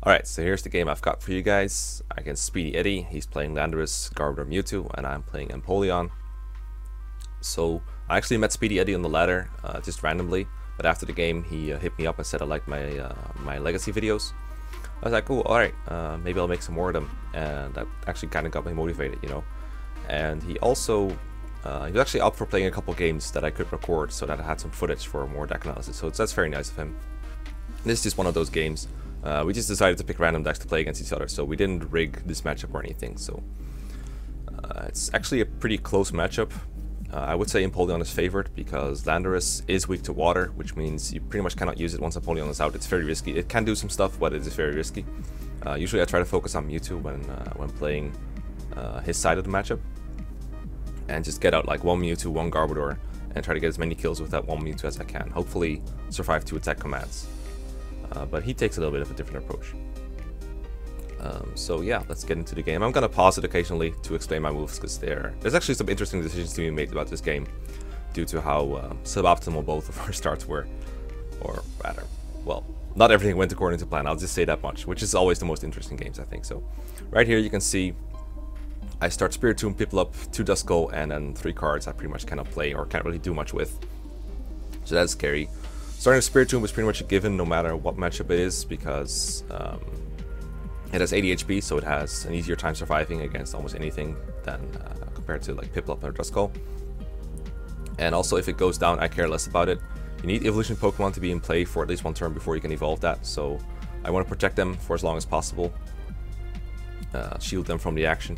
Alright, so here's the game I've got for you guys. Against Speedy Eddie, he's playing Landorus, Garbodor, Mewtwo, and I'm playing Empoleon. So I actually met Speedy Eddie on the ladder, just randomly, but after the game he hit me up and said I liked my legacy videos. I was like, cool, alright, maybe I'll make some more of them, and that actually kind of got me motivated, you know. And he also, he was actually up for playing a couple games that I could record so that I had some footage for more deck analysis, so that's very nice of him. This is just one of those games. We just decided to pick random decks to play against each other, so we didn't rig this matchup or anything. So it's actually a pretty close matchup. I would say Empoleon is favored because Landorus is weak to water, which means you pretty much cannot use it once Empoleon is out. It's very risky. It can do some stuff, but it is very risky. Usually I try to focus on Mewtwo when playing his side of the matchup, and just get out like one Mewtwo, one Garbodor, and try to get as many kills with that one Mewtwo as I can. Hopefully survive 2 attack commands. But he takes a little bit of a different approach. So yeah, let's get into the game. I'm gonna pause it occasionally to explain my moves because there's actually some interesting decisions to be made about this game due to how suboptimal both of our starts were. Or rather, well, not everything went according to plan, I'll just say that much, which is always the most interesting games, I think. So right here you can see I start Spiritomb, Piplup, 2 Dusknoir, and then 3 cards I pretty much cannot play or can't really do much with. So that's scary. Starting with Spiritomb is pretty much a given no matter what matchup it is because it has 80 HP, so it has an easier time surviving against almost anything than compared to like Piplup or Dusknoir. And also if it goes down, I care less about it. You need evolution Pokemon to be in play for at least 1 turn before you can evolve that, so I want to protect them for as long as possible. Shield them from the action.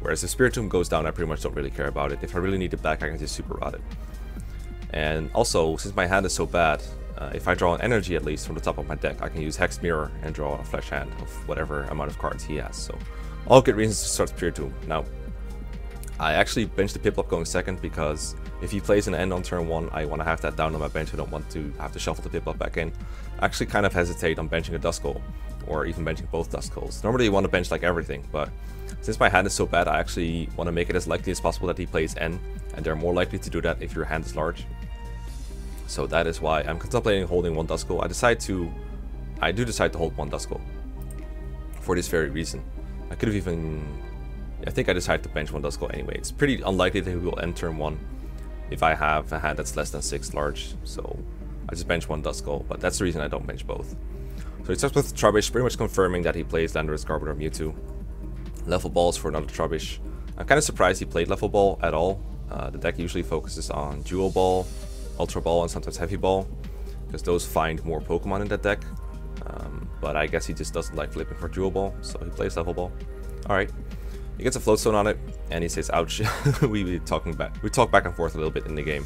Whereas if Spiritomb goes down, I pretty much don't really care about it. If I really need it back, I can just super rot it. And also, since my hand is so bad, if I draw an energy at least from the top of my deck, I can use Hex Mirror and draw a Flesh Hand of whatever amount of cards he has. So, all good reasons to start Spiritomb. Now, I actually benched the Piplup going second because if he plays an end on turn 1, I want to have that down on my bench. I don't want to have to shuffle the Piplup back in. I actually kind of hesitate on benching a Dusknoir, or even benching both Dusknoirs. Normally you want to bench like everything, but since my hand is so bad, I actually want to make it as likely as possible that he plays N, and they're more likely to do that if your hand is large. So that is why I'm contemplating holding 1 Dusknoir. I do decide to hold 1 Dusknoir for this very reason. I could have even, I think I decided to bench 1 Dusknoir anyway. It's pretty unlikely that he will end turn 1 if I have a hand that's less than 6 large. So I just bench 1 Dusknoir, but that's the reason I don't bench both. So he starts with Trubbish, pretty much confirming that he plays Landorus, Garbodor, Mewtwo. Level Balls for another Trubbish. I'm kind of surprised he played Level Ball at all. The deck usually focuses on Dual Ball, Ultra Ball, and sometimes Heavy Ball, because those find more Pokemon in that deck. But I guess he just doesn't like flipping for Dual Ball, so he plays Level Ball. Alright. He gets a Float Stone on it, and he says, ouch. we talk back and forth a little bit in the game.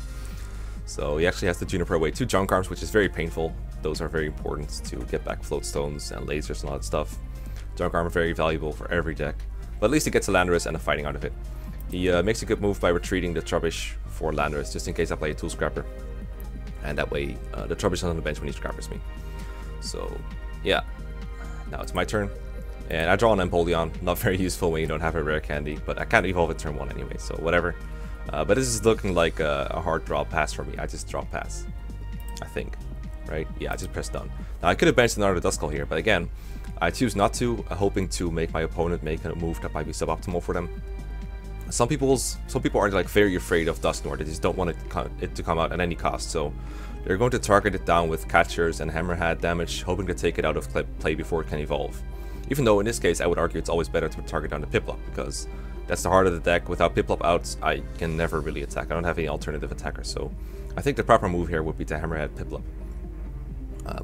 So he actually has to Juniper away 2 Junk Arms, which is very painful. Those are very important to get back Float Stones and lasers and all that stuff. Junk Arm are very valuable for every deck, but at least he gets a Landorus and a fighting out of it. He makes a good move by retreating the Trubbish for Landorus, just in case I play a Tool Scrapper. And that way, the Trubbish is on the bench when he scrappers me. So, yeah. Now it's my turn. And I draw an Empoleon. Not very useful when you don't have a rare candy, but I can't evolve at turn 1 anyway, so whatever. But this is looking like a hard draw pass for me. I just draw pass, I think. Right? Yeah, I just press done. Now I could have benched another Dusknoir here, but again, I choose not to, hoping to make my opponent make a move that might be suboptimal for them. Some people are like very afraid of Dusknoir. They just don't want it to come out at any cost, so they're going to target it down with Catchers and Hammerhead damage, hoping to take it out of play before it can evolve. Even though in this case I would argue it's always better to target down the Piplup, because that's the heart of the deck. Without Piplup out, I can never really attack. I don't have any alternative attacker, so I think the proper move here would be to Hammerhead Piplup.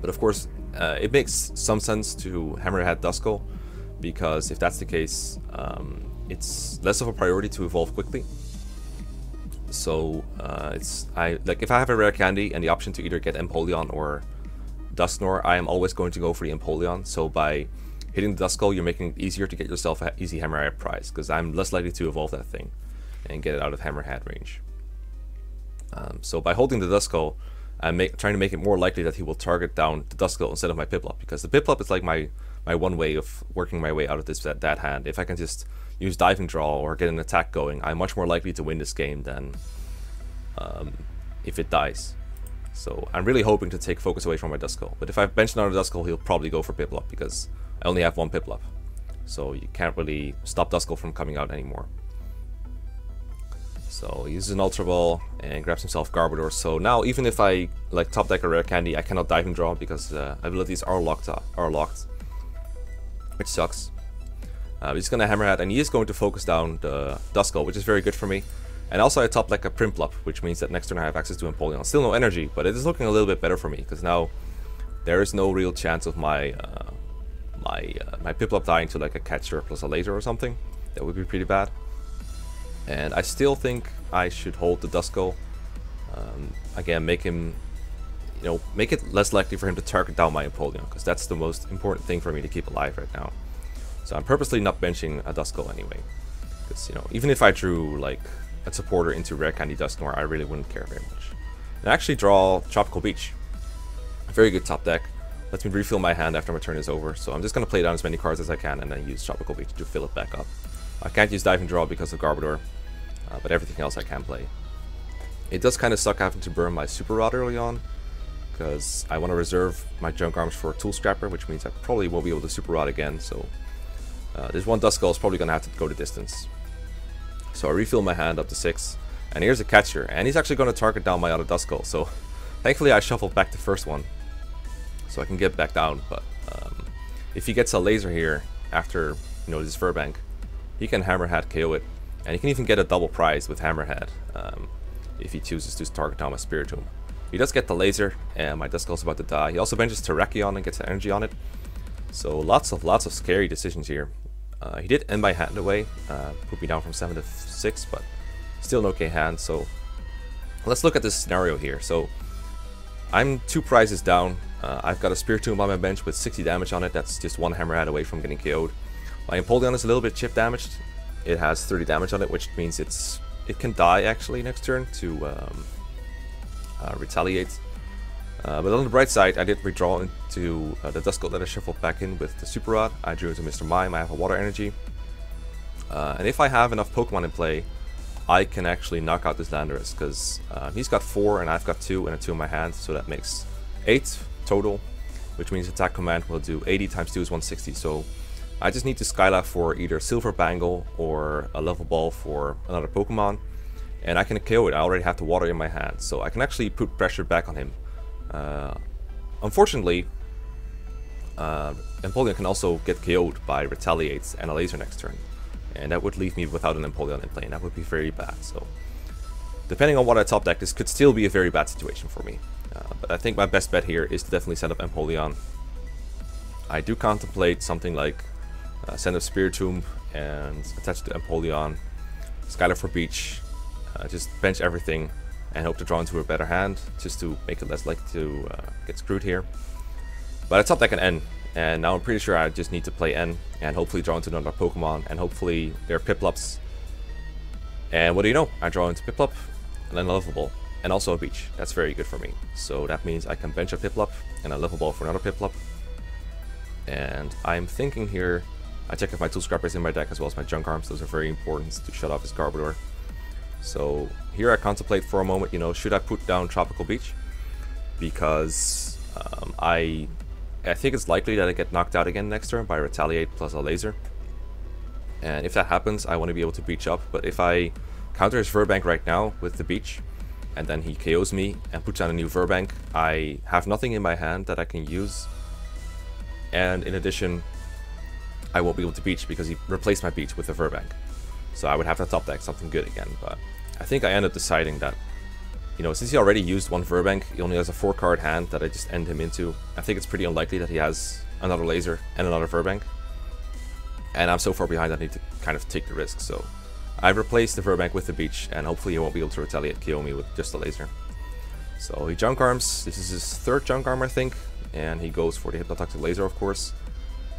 But of course, it makes some sense to Hammerhead Dusknoir, because if that's the case, it's less of a priority to evolve quickly. So if I have a rare candy and the option to either get Empoleon or Dusknoir, I am always going to go for the Empoleon. So by hitting the Dusknoir, you're making it easier to get yourself an easy Hammerhead prize, because I'm less likely to evolve that thing and get it out of Hammerhead range. So by holding the Dusknoir, I'm trying to make it more likely that he will target down the Dusknoir instead of my Piplup, because the Piplup is like my one way of working my way out of that hand. If I can just use Diving Draw or get an attack going, I'm much more likely to win this game than if it dies. So I'm really hoping to take focus away from my Dusknoir. But if I bench another Dusknoir, he'll probably go for Piplup, because I only have one Piplup, so you can't really stop Duskull from coming out anymore. So he uses an Ultra Ball and grabs himself Garbodor. So now even if I like top deck a Rare Candy, I cannot Diving Draw because abilities are locked, which sucks. He's gonna Hammerhead, and he is going to focus down the Duskull, which is very good for me. And also I top like a Primplup, which means that next turn I have access to Empoleon. Still no energy, but it is looking a little bit better for me, because now there is no real chance of my my Piplup dying to like a Catcher plus a Laser or something. That would be pretty bad. And I still think I should hold the Duskull. Again, make him, make it less likely for him to target down my Empoleon, because that's the most important thing for me to keep alive right now. So I'm purposely not benching a Duskull anyway, because even if I drew like a supporter into Rare Candy Dusknoir, I really wouldn't care very much. And I actually draw Tropical Beach. A very good top deck. Lets me refill my hand after my turn is over. So I'm just going to play down as many cards as I can and then use Tropical Beach to fill it back up. I can't use Diving Draw because of Garbodor, but everything else I can play. It does kind of suck having to burn my Super Rod early on, because I want to reserve my Junk Arms for Tool Scrapper, which means I probably won't be able to Super Rod again. So this one Duskull is probably going to have to go the distance. So I refill my hand up to 6, and here's a Catcher, and he's actually going to target down my other Duskull. So thankfully I shuffled back the first one, so I can get back down. But if he gets a Laser here after this Furbank, he can Hammerhead KO it, and he can even get a double prize with Hammerhead if he chooses to target down my Spiritomb. He does get the Laser, and my Duskull's about to die. He also benches Terrakion and gets an energy on it. So lots of scary decisions here. He did end my hand away, put me down from 7 to 6, but still an okay hand. So let's look at this scenario here. So I'm 2 prizes down. I've got a Spiritomb on my bench with 60 damage on it. That's just 1 Hammerhead away from getting KO'd. My Empoleon is a little bit chip damaged. It has 30 damage on it, which means it can die actually next turn to retaliate. But on the bright side, I did redraw into the Duskull that I shuffled back in with the Super Rod. I drew into Mr. Mime. I have a Water Energy. And if I have enough Pokemon in play, I can actually knock out this Landorus, because he's got 4 and I've got 2 and a 2 in my hand, so that makes 8 total, which means Attack Command will do 80 times 2 is 160. So I just need to Skylab for either Silver Bangle or a Level Ball for another Pokemon, and I can KO it. I already have the Water in my hand, so I can actually put pressure back on him. Unfortunately, Empoleon can also get KO'd by Retaliates and a Laser next turn, and that would leave me without an Empoleon in play, and that would be very bad. So depending on what I top deck, this could still be a very bad situation for me. But I think my best bet here is to definitely set up Empoleon. I do contemplate something like send up Spiritomb and attach to Empoleon, Skylab for Beach, just bench everything and hope to draw into a better hand, just to make it less likely to get screwed here. But I top deck an N, and now I'm pretty sure I just need to play N and hopefully draw into another Pokemon, and hopefully they're Piplups. And what do you know? I draw into Piplup, and then a Level Ball, and also a Beach. That's very good for me. So that means I can bench a Piplup and a Level Ball for another Piplup. And I'm thinking here, I check if my Tool Scrapper is in my deck as well as my Junk Arms. Those are very important to shut off his Garbodor. So here I contemplate for a moment, should I put down Tropical Beach? Because I think it's likely that I get knocked out again next turn by Retaliate plus a Laser. And if that happens, I want to be able to Beach up. But if I counter his Furbank right now with the Beach, and then he KOs me and puts down a new Furbank, I have nothing in my hand that I can use. And in addition, I won't be able to Beach because he replaced my Beach with a Furbank. So I would have to top deck something good again. But I think I end up deciding that, since he already used one Furbank, he only has a 4-card hand that I just end him into. I think it's pretty unlikely that he has another Laser and another Furbank. And I'm so far behind that I need to kind of take the risk. So I've replaced the Furbank with the Beach, and hopefully he won't be able to retaliate KO me with just a Laser. So he Junk Arms. This is his 3rd Junk Arm, I think. And he goes for the Hypnotoxic Laser, of course.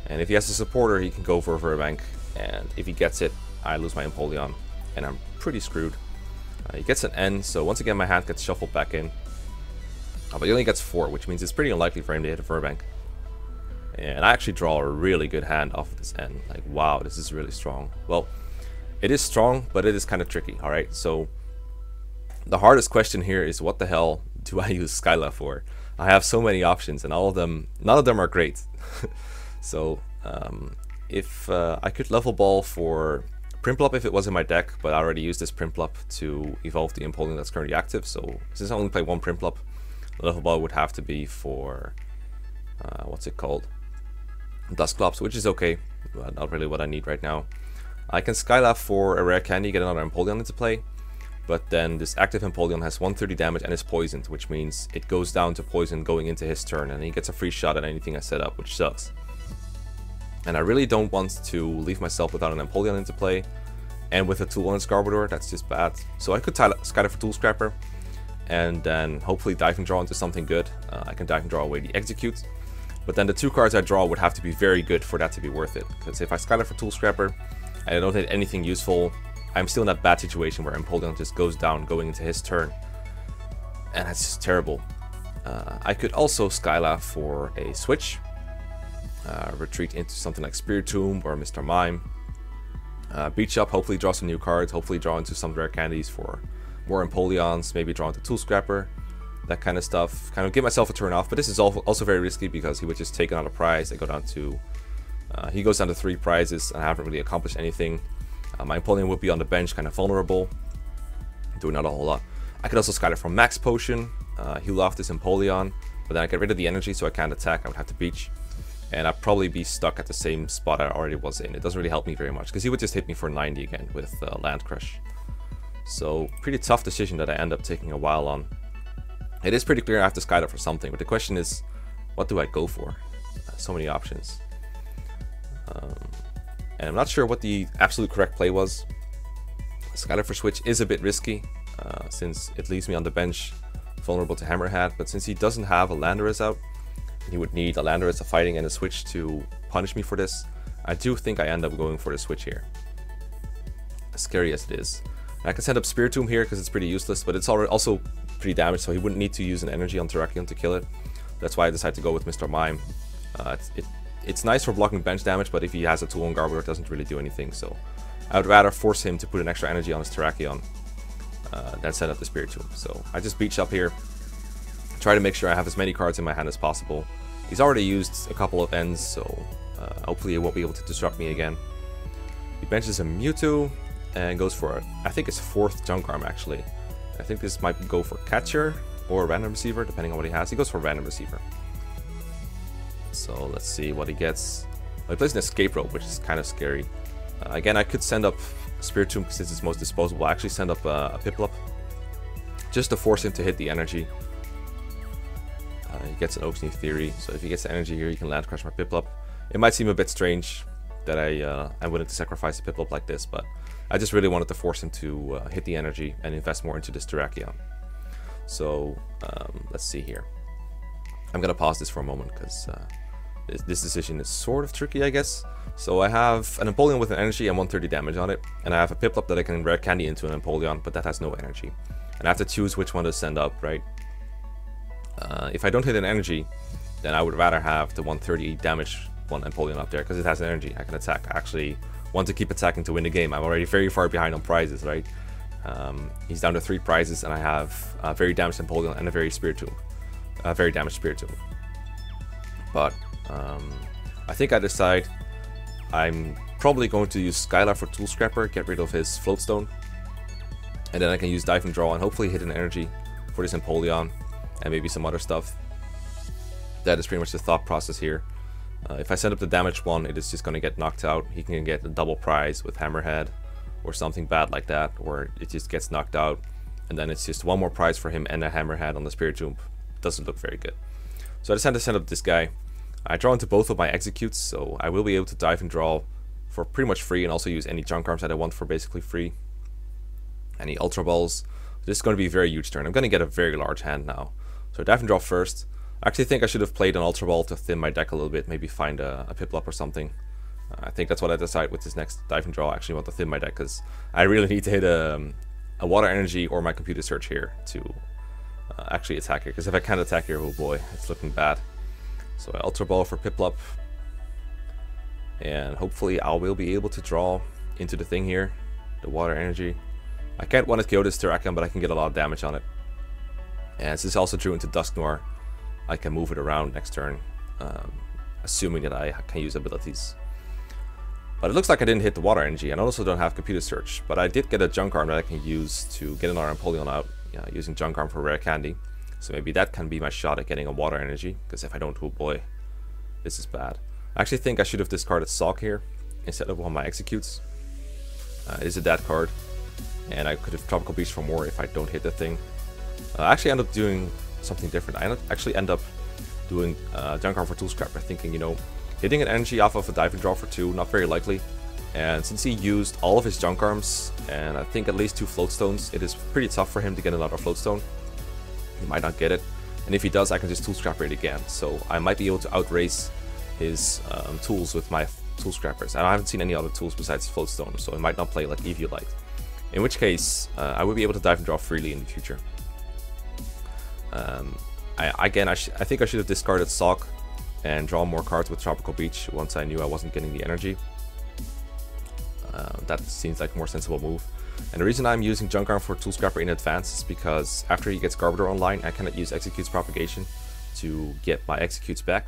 And if he has a supporter, he can go for a Furbank. And if he gets it, I lose my Empoleon, and I'm pretty screwed. He gets an N, so once again my hand gets shuffled back in. But he only gets 4, which means it's pretty unlikely for him to hit a Furbank. And I actually draw a really good hand off of this N. Like, wow, this is really strong. Well, it is strong, but it is kind of tricky, alright? So the hardest question here is, what the hell do I use Skylab for? I have so many options, and none of them are great. So If I could level ball for Prinplup if it was in my deck, but I already used this Prinplup to evolve the Empoleon that's currently active, so since I only play one Prinplup, the level ball would have to be for, what's it called? Dusknoir, which is okay, but not really what I need right now. I can Skylab for a rare candy, get another Empoleon into play, but then this active Empoleon has 130 damage and is poisoned, which means it goes down to poison going into his turn, and he gets a free shot at anything I set up, which sucks. And I really don't want to leave myself without an Empoleon into play, and with a tool on its Garbodor, that's just bad. So I could Skydive for Tool Scrapper, and then hopefully Diving Draw into something good. I can Diving Draw away the Execute, but then the 2 cards I draw would have to be very good for that to be worth it, because if I Skydive for Tool Scrapper, and I don't hit anything useful, I'm still in that bad situation where Empoleon just goes down going into his turn, and that's just terrible. I could also Skylab for a switch, retreat into something like Spiritomb or Mr. Mime, beach up, hopefully draw some new cards, hopefully draw into some rare candies for more Empoleons, maybe draw into Tool Scrapper, that kind of stuff, kind of give myself a turn off. But this is also very risky because he would just take another prize and go down to he goes down to 3 prizes, and I haven't really accomplished anything. My Empoleon would be on the bench, kind of vulnerable, doing not a whole lot. I could also Skydive from Max Potion, heal off this Empoleon, but then I get rid of the energy so I can't attack. I would have to beach, and I'd probably be stuck at the same spot I already was in. It doesn't really help me very much because he would just hit me for 90 again with Land Crush. So pretty tough decision that I end up taking a while on. It is pretty clear I have to Skydive for something, but the question is, what do I go for? So many options. And I'm not sure what the absolute correct play was. Skydive for Switch is a bit risky, since it leaves me on the bench vulnerable to Hammerhead, but since he doesn't have a Landorus out, he would need a Landorus, a Fighting, and a Switch to punish me for this. I do think I end up going for the Switch here, as scary as it is. And I can send up Spiritomb here because it's pretty useless, but it's also pretty damaged, so he wouldn't need to use an energy on Terrakion to kill it. That's why I decided to go with Mr. Mime. It's nice for blocking bench damage, but if he has a tool on Garbodor, it doesn't really do anything, so I would rather force him to put an extra energy on his Terrakion than send up the Spiritomb. So I just beach up here, try to make sure I have as many cards in my hand as possible. He's already used a couple of ends, so hopefully he won't be able to disrupt me again. He benches a Mewtwo and goes for, I think it's 4th Junk Arm actually. I think this might go for Catcher or Random Receiver, depending on what he has. He goes for Random Receiver. So let's see what he gets. Well, he plays an Escape Rope, which is kind of scary. Again, I could send up Spiritomb since it's most disposable. I actually send up a Piplup just to force him to hit the energy. He gets an Oak Sneak Theory, so if he gets the energy here, he can Land Crush my Piplup. It might seem a bit strange that I'm willing to sacrifice a Piplup like this, but I just really wanted to force him to hit the energy and invest more into this Terrakion. So let's see here. I'm gonna pause this for a moment because this decision is sort of tricky, I guess. So I have an Empoleon with an energy and 130 damage on it, and I have a Piplup that I can rare candy into an Empoleon, but that has no energy. And I have to choose which one to send up, right? If I don't hit an energy, then I would rather have the 130 damage one Empoleon up there because it has energy. I can attack. I actually want to keep attacking to win the game. I'm already very far behind on prizes, right? He's down to 3 prizes, and I have a very damaged Empoleon and a very damaged Spiritomb. But I think I decide I'm probably going to use Skylab for Tool Scrapper, get rid of his Floatstone, and then I can use Dive and Draw and hopefully hit an energy for this Empoleon and maybe some other stuff. That is pretty much the thought process here. If I send up the damage one, it is just going to get knocked out. He can get a double prize with Hammerhead or something bad like that, or it just gets knocked out, and then it's just one more prize for him and a Hammerhead on the Spiritomb. Doesn't look very good. So I decided to send up this guy. I draw into both of my executes, so I will be able to Dive and Draw for pretty much free, and also use any Junk Arms that I want for basically free. Any Ultra Balls. This is going to be a very huge turn. I'm going to get a very large hand now. So Dive and Draw first. I actually think I should have played an Ultra Ball to thin my deck a little bit, maybe find a Piplup or something. I think that's what I decide with this next Dive and Draw. I actually want to thin my deck because I really need to hit a Water Energy or my Computer Search here to actually attack here. Because if I can't attack here, oh boy, it's looking bad. So I Ultra Ball for Piplup, and hopefully I will be able to draw into the thing here, the Water Energy. I can't one-hit KO this Terrakion, but I can get a lot of damage on it. And since I also drew into Dusknoir, I can move it around next turn. assuming that I can use abilities. But it looks like I didn't hit the water energy, and I also don't have computer search. But I did get a junk arm that I can use to get another Empoleon out, using junk arm for rare candy. So maybe that can be my shot at getting a water energy, because if I don't, oh boy, this is bad. I actually think I should have discarded Sock here instead of one of my executes. It is a dead card, and I could have Tropical Beach for more if I don't hit the thing. I actually end up doing something different. I actually end up doing junk arm for Tool Scrapper, thinking, you know, hitting an energy off of a diving draw for 2, not very likely. And since he used all of his junk arms, and I think at least 2 float stones, it is pretty tough for him to get another float stone. He might not get it, and if he does, I can just Tool Scrapper it again. So I might be able to outrace his tools with my Tool Scrappers. And I haven't seen any other tools besides float stone, so it might not play like Eviolite. In which case, I would be able to dive and draw freely in the future. I think I should have discarded Sock and draw more cards with Tropical Beach once I knew I wasn't getting the energy. That seems like a more sensible move. And the reason I'm using Junk Arm for Tool Scrapper in advance is because after he gets Garbodor online, I cannot use Execute's Propagation to get my Executes back.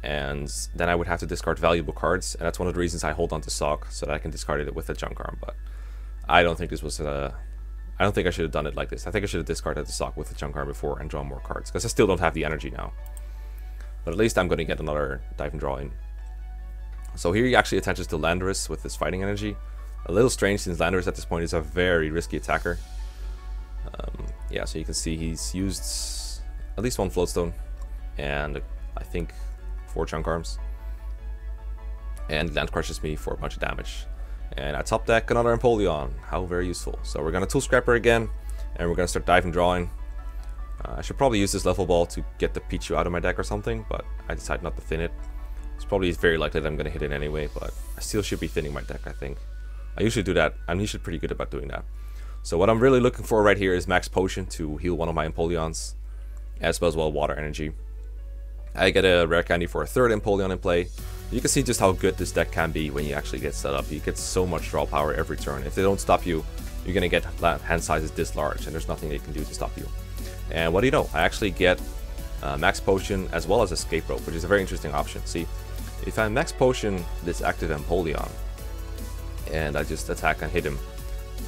And then I would have to discard valuable cards, and that's one of the reasons I hold on to Sock, so that I can discard it with a Junk Arm. But I don't think this was I don't think I should have done it like this. I think I should have discarded the Sock with the Junk Arm before and drawn more cards, because I still don't have the energy now. But at least I'm going to get another dive and draw in. So here he actually attaches to Landorus with his fighting energy. A little strange since Landorus at this point is a very risky attacker. Yeah, so you can see he's used at least 1 Floatstone and I think 4 Junk Arms. And Land crushes me for a bunch of damage. And I top deck another Empoleon. How very useful. So we're going to Tool Scrapper again, and we're going to start diving drawing. I should probably use this level ball to get the Pichu out of my deck or something, but I decided not to thin it. It's probably very likely that I'm going to hit it anyway, but I still should be thinning my deck, I think. I usually do that. I'm usually pretty good about doing that. So what I'm really looking for right here is Max Potion to heal one of my Empoleons, as well Water Energy. I get a rare candy for a 3rd Empoleon in play. You can see just how good this deck can be when you actually get set up. You get so much draw power every turn. If they don't stop you, you're going to get hand sizes this large, and there's nothing they can do to stop you. And what do you know? I actually get Max Potion as well as Escape Rope, which is a very interesting option. See, if I Max Potion this active Empoleon, and I just attack and hit him,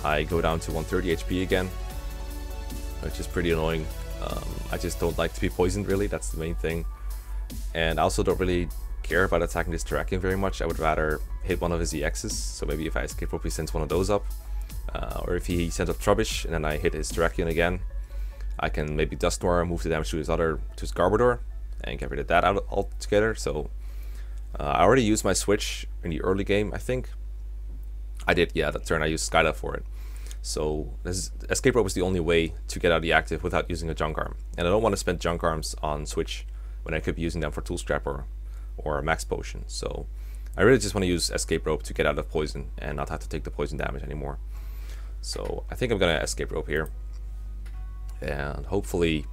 I go down to 130 HP again, which is pretty annoying. I just don't like to be poisoned, really. That's the main thing. And I also don't really care about attacking this Terrakion very much. I would rather hit one of his EXs, so maybe if I Escape Rope he sends one of those up, or if he sends up Trubbish and then I hit his Terrakion again, I can maybe Dusknoir, move the damage to his Garbodor and get rid of that out altogether. So I already used my switch in the early game, I think. I did, yeah, that turn I used Skydive for it. So Escape Rope was the only way to get out of the active without using a Junk Arm. And I don't want to spend Junk Arms on switch when I could be using them for Tool Scrapper or Max Potion. So I really just want to use Escape Rope to get out of poison and not have to take the poison damage anymore. So I think I'm gonna Escape Rope here, and hopefully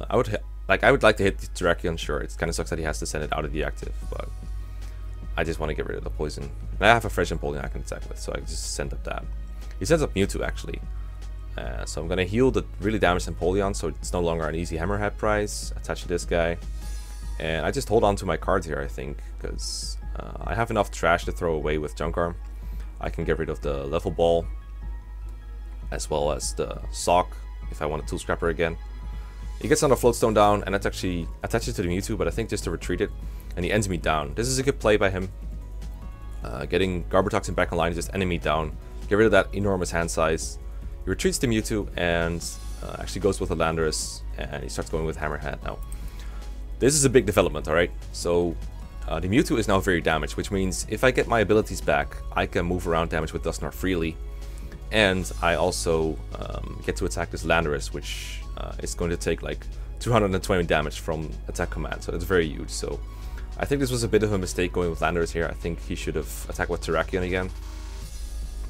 I would like to hit the Terrakion. Sure, it kind of sucks that he has to send it out of the active, but I just want to get rid of the poison. And I have a fresh Empoleon I can attack with, so I can just send up that. He sends up Mewtwo actually, so I'm gonna heal the really damaged Empoleon, so it's no longer an easy Hammerhead prize. Attach to this guy. And I just hold on to my cards here, I think, because I have enough trash to throw away with Junk Arm. I can get rid of the Level Ball, as well as the Sock, if I want to Tool Scrapper again. He gets another Floatstone down, and that's actually attaches to the Mewtwo, but I think just to retreat it, and he ends me down. This is a good play by him. Getting Garbotoxin back online, just ending me down. Get rid of that enormous hand size. He retreats the Mewtwo, and actually goes with a Landorus, and he starts going with Hammerhead now. This is a big development, alright? So the Mewtwo is now very damaged, which means if I get my abilities back, I can move around damage with Dusknoir freely. And I also get to attack this Landorus, which is going to take like 220 damage from attack command, so it's very huge. So I think this was a bit of a mistake going with Landorus here. I think he should have attacked with Terrakion again.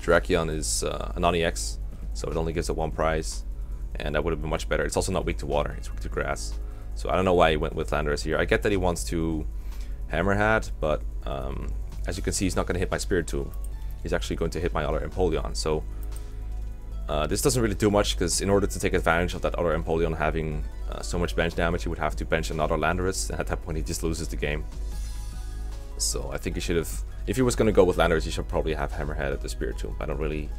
Terrakion is a non-EX, so it only gives it 1 prize, and that would have been much better. It's also not weak to water, it's weak to grass. So I don't know why he went with Landorus here. I get that he wants to Hammerhead, but as you can see, he's not going to hit my Spirit Tomb. He's actually going to hit my other Empoleon. So This doesn't really do much, because in order to take advantage of that other Empoleon having so much bench damage, he would have to bench another Landorus, and at that point he just loses the game. So I think he should have, if he was going to go with Landorus, he should probably have Hammerhead at the Spirit Tomb. I don't really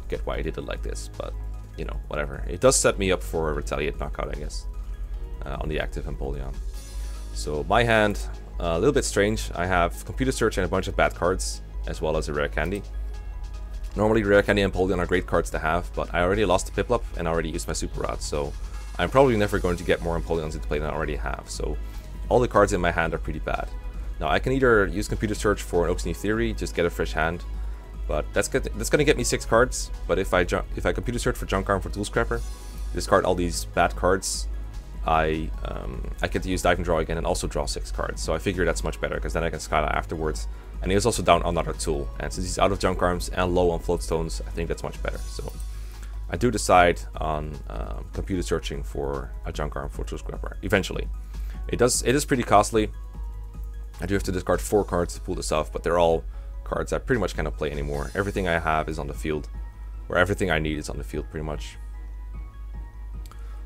get why he did it like this, but you know, whatever. It does set me up for a Retaliate knockout, I guess, on the active Empoleon. So my hand, a little bit strange. I have Computer Search and a bunch of bad cards, as well as a Rare Candy. Normally Rare Candy and Empoleon are great cards to have, but I already lost the Piplup and I already used my Super Rod, so I'm probably never going to get more Empoleons into play than I already have. So all the cards in my hand are pretty bad. Now I can either use Computer Search for an Oak's New Theory, just get a fresh hand, but that's gonna get me 6 cards. But if I Computer Search for Junk Arm for Tool Scrapper, discard all these bad cards, I get to use Dive and Draw again and also draw 6 cards. So I figure that's much better, because then I can Skyla afterwards. And he was also down on another tool, and since he's out of Junk Arms and low on Floatstones, I think that's much better. So I do decide on Computer Searching for a Junk Arm for Tool Scrapper eventually. It is pretty costly. I do have to discard 4 cards to pull this off, but they're all cards I pretty much cannot play anymore. Everything I have is on the field, or everything I need is on the field pretty much.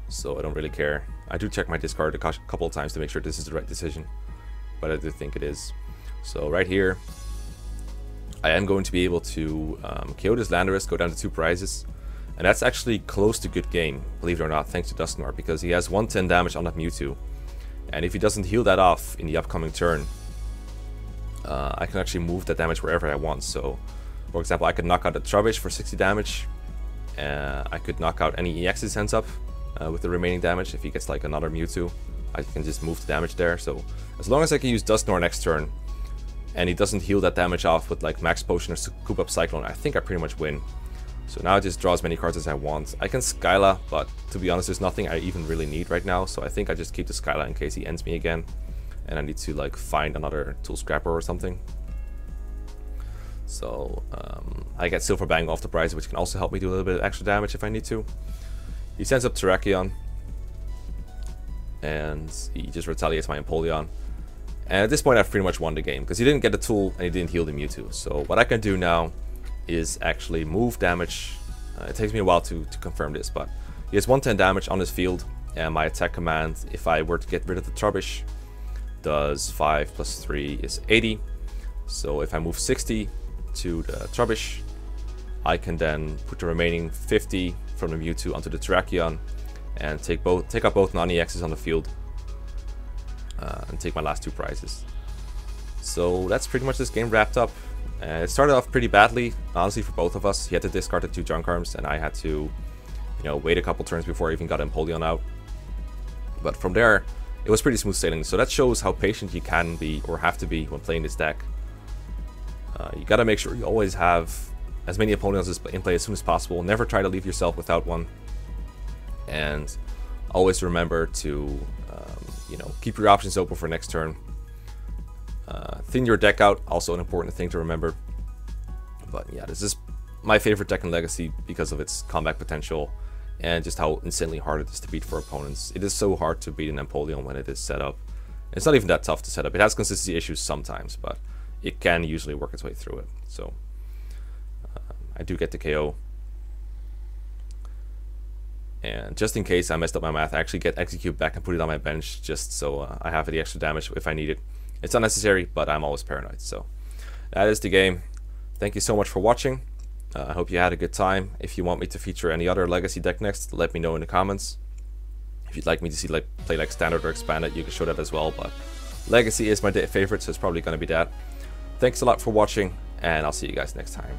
So I don't really care. I do check my discard a couple of times to make sure this is the right decision, but I do think it is. So right here, I am going to be able to KO this Landorus, go down to 2 prizes, and that's actually close to good game, believe it or not, thanks to Dusknoir, because he has 110 damage on that Mewtwo, and if he doesn't heal that off in the upcoming turn, I can actually move that damage wherever I want. So, for example, I could knock out a Trubbish for 60 damage. I could knock out any EX he sends up with the remaining damage. If he gets like another Mewtwo, I can just move the damage there. So, as long as I can use Dusknoir next turn, and he doesn't heal that damage off with like Max Potion or Scoop Up Cyclone, I think I pretty much win. So now I just draw as many cards as I want. I can Skyla, but to be honest, there's nothing I even really need right now. So I think I just keep the Skyla in case he ends me again, and I need to like find another Tool Scrapper or something. So I get Silver Bang off the prize, which can also help me do a little bit of extra damage if I need to. He sends up Terrakion, and he just retaliates my Empoleon. And at this point I've pretty much won the game, because he didn't get the tool and he didn't heal the Mewtwo. So what I can do now is actually move damage. It takes me a while to confirm this, but he has 110 damage on his field, and my attack command, if I were to get rid of the Trubbish, does 5 plus 3 is 80. So if I move 60 to the Trubbish, I can then put the remaining 50 from the Mewtwo onto the Terrakion and take out both non-EXs on the field, and take my last 2 prizes. So that's pretty much this game wrapped up. It started off pretty badly, honestly, for both of us. He had to discard the 2 Junk Arms, and I had to, you know, wait a couple turns before I even got Empoleon out. But from there, it was pretty smooth sailing. So that shows how patient you can be, or have to be, when playing this deck. You gotta make sure you always have as many Empoleons in play as soon as possible. Never try to leave yourself without one. And always remember to, you know, keep your options open for next turn. Thin your deck out, also an important thing to remember. But yeah, this is my favorite deck in Legacy because of its comeback potential and just how insanely hard it is to beat for opponents. It is so hard to beat an Empoleon when it is set up. It's not even that tough to set up. It has consistency issues sometimes, but it can usually work its way through it. So I do get the KO. And just in case I messed up my math, I actually get Execute back and put it on my bench just so I have the extra damage if I need it. It's unnecessary, but I'm always paranoid. So that is the game. Thank you so much for watching. I hope you had a good time. If you want me to feature any other Legacy deck next, let me know in the comments. If you'd like me to see play like Standard or Expanded, you can show that as well. But Legacy is my favorite, so it's probably going to be that. Thanks a lot for watching, and I'll see you guys next time.